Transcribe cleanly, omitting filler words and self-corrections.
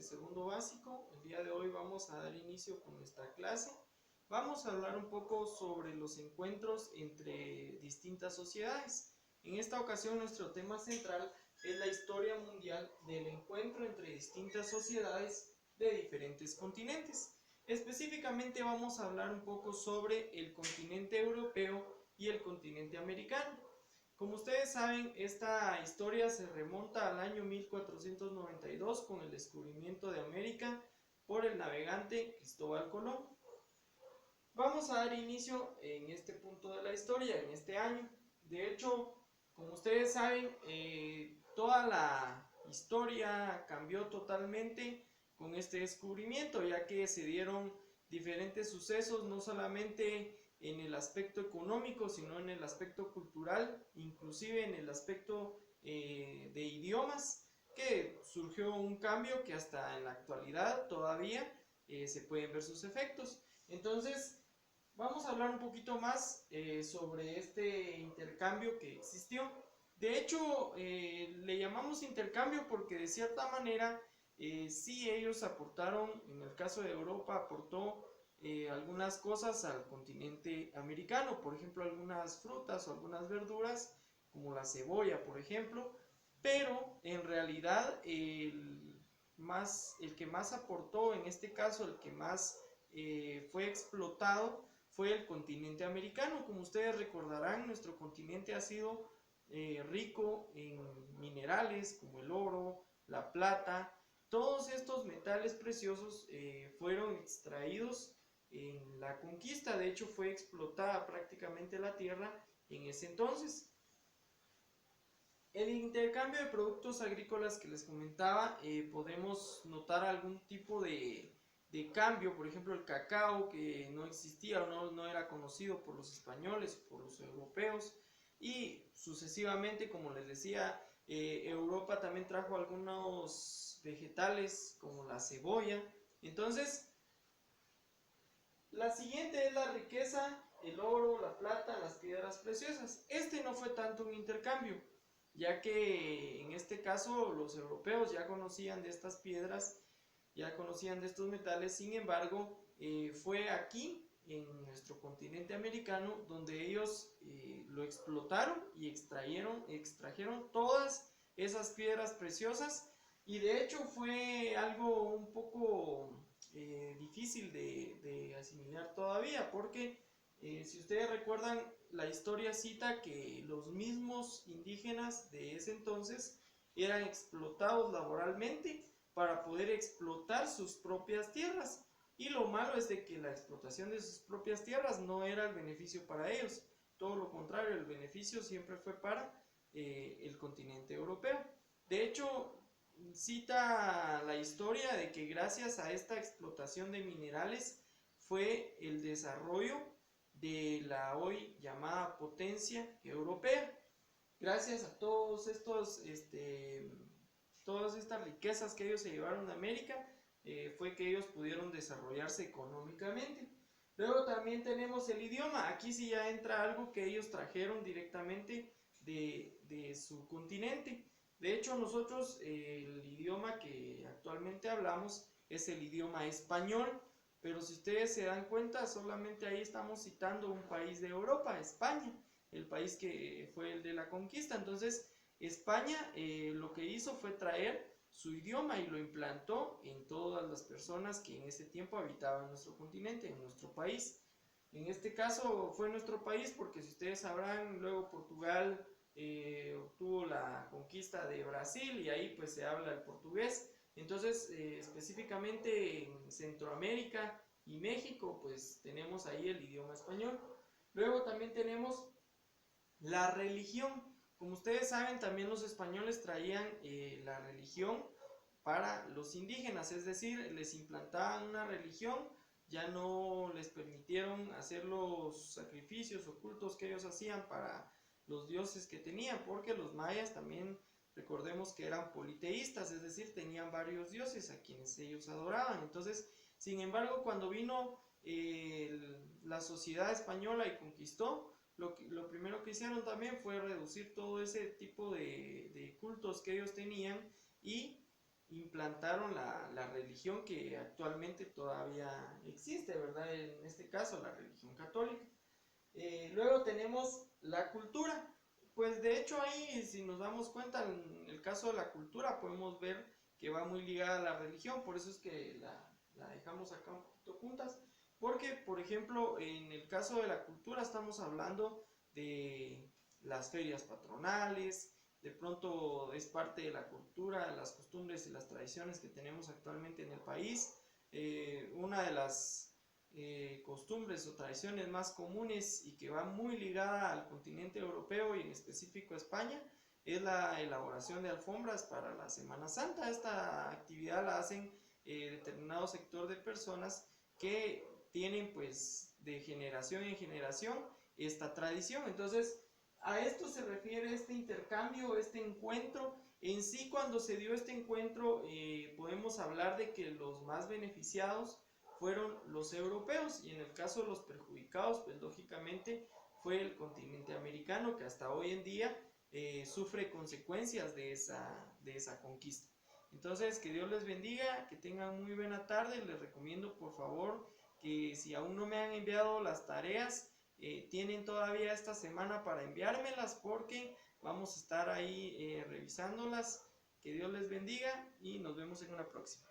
de segundo básico. El día de hoy vamos a dar inicio con nuestra clase. Vamos a hablar un poco sobre los encuentros entre distintas sociedades. En esta ocasión nuestro tema central es la historia mundial del encuentro entre distintas sociedades de diferentes continentes. Específicamente vamos a hablar un poco sobre el continente europeo y el continente americano. Como ustedes saben, esta historia se remonta al año 1492 con el descubrimiento de América por el navegante Cristóbal Colón. Vamos a dar inicio en este punto de la historia, en este año. De hecho, como ustedes saben, toda la historia cambió totalmente con este descubrimiento, ya que se dieron diferentes sucesos, no solamente en el aspecto económico, sino en el aspecto cultural, inclusive en el aspecto de idiomas, que surgió un cambio que hasta en la actualidad todavía se pueden ver sus efectos. Entonces, vamos a hablar un poquito más sobre este intercambio que existió. De hecho, le llamamos intercambio porque de cierta manera sí ellos aportaron, en el caso de Europa aportó algunas cosas al continente americano, por ejemplo algunas frutas o algunas verduras como la cebolla, por ejemplo, pero en realidad el que más aportó, en este caso el que más fue explotado, fue el continente americano. Como ustedes recordarán, nuestro continente ha sido rico en minerales como el oro, la plata. Todos estos metales preciosos fueron extraídos en la conquista. De hecho, fue explotada prácticamente la tierra en ese entonces. El intercambio de productos agrícolas que les comentaba, podemos notar algún tipo de cambio. Por ejemplo, el cacao, que no existía o no era conocido por los españoles, por los europeos, y sucesivamente, como les decía, Europa también trajo algunos vegetales como la cebolla. Entonces, la siguiente es la riqueza, el oro, la plata, las piedras preciosas. Este no fue tanto un intercambio, ya que en este caso los europeos ya conocían de estas piedras, ya conocían de estos metales. Sin embargo, fue aquí en nuestro continente americano donde ellos lo explotaron y extrajeron todas esas piedras preciosas, y de hecho fue algo un poco difícil de asimilar todavía, porque si ustedes recuerdan, la historia cita que los mismos indígenas de ese entonces eran explotados laboralmente para poder explotar sus propias tierras. Y lo malo es de que la explotación de sus propias tierras no era el beneficio para ellos, todo lo contrario, el beneficio siempre fue para el continente europeo. De hecho, cita la historia de que gracias a esta explotación de minerales fue el desarrollo de la hoy llamada potencia europea. Gracias a todos estos, todas estas riquezas que ellos se llevaron a América, fue que ellos pudieron desarrollarse económicamente. Luego también tenemos el idioma. Aquí sí ya entra algo que ellos trajeron directamente de su continente. De hecho, nosotros el idioma que actualmente hablamos es el idioma español, pero si ustedes se dan cuenta, solamente ahí estamos citando un país de Europa, España, el país que fue el de la conquista. Entonces, España lo que hizo fue traer su idioma y lo implantó en todas las personas que en ese tiempo habitaban nuestro continente, en nuestro país. En este caso fue nuestro país porque, si ustedes sabrán, luego Portugal obtuvo la conquista de Brasil y ahí pues se habla el portugués. Entonces, específicamente en Centroamérica y México, pues tenemos ahí el idioma español. Luego también tenemos la religión. Como ustedes saben, también los españoles traían la religión para los indígenas, es decir, les implantaban una religión, ya no les permitieron hacer los sacrificios o cultos que ellos hacían para los dioses que tenían, porque los mayas también, recordemos que eran politeístas, es decir, tenían varios dioses a quienes ellos adoraban. Entonces, sin embargo, cuando vino la sociedad española y conquistó, lo primero que hicieron también fue reducir todo ese tipo de cultos que ellos tenían y implantaron la religión que actualmente todavía existe, ¿verdad? En este caso, la religión católica. Luego tenemos la cultura. Pues de hecho ahí, si nos damos cuenta, en el caso de la cultura, podemos ver que va muy ligada a la religión, por eso es que la dejamos acá un poquito juntas, porque, por ejemplo, en el caso de la cultura estamos hablando de las ferias patronales, de pronto es parte de la cultura, las costumbres y las tradiciones que tenemos actualmente en el país. Una de las costumbres o tradiciones más comunes y que va muy ligada al continente europeo y en específico a España es la elaboración de alfombras para la Semana Santa. Esta actividad la hacen determinado sector de personas que tienen pues de generación en generación esta tradición. Entonces a esto se refiere este intercambio, este encuentro. En sí, cuando se dio este encuentro, podemos hablar de que los más beneficiados fueron los europeos, y en el caso de los perjudicados, pues lógicamente fue el continente americano, que hasta hoy en día sufre consecuencias de esa conquista. Entonces, que Dios les bendiga, que tengan muy buena tarde. Les recomiendo por favor que si aún no me han enviado las tareas, tienen todavía esta semana para enviármelas, porque vamos a estar ahí revisándolas. Que Dios les bendiga y nos vemos en una próxima.